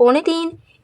3.25.